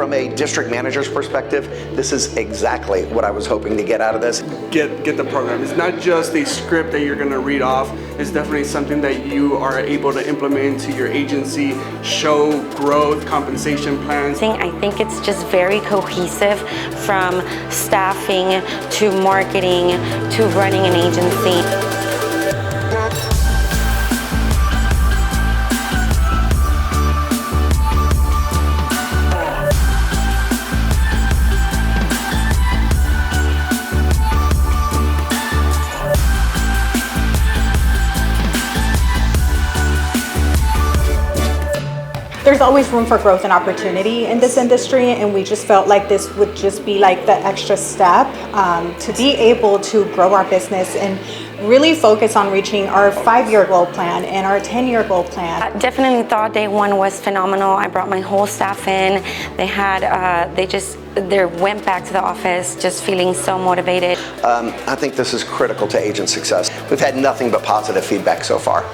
From a district manager's perspective, this is exactly what I was hoping to get out of this. Get the program. It's not just a script that you're going to read off. It's definitely something that you are able to implement into your agency, show growth, compensation plans. I think it's just very cohesive from staffing to marketing to running an agency. There's always room for growth and opportunity in this industry, and we just felt like this would just be like the extra step to be able to grow our business and really focus on reaching our 5-year goal plan and our 10-year goal plan. I definitely thought day one was phenomenal. I brought my whole staff in. They had, they went back to the office just feeling so motivated. I think this is critical to agent success. We've had nothing but positive feedback so far.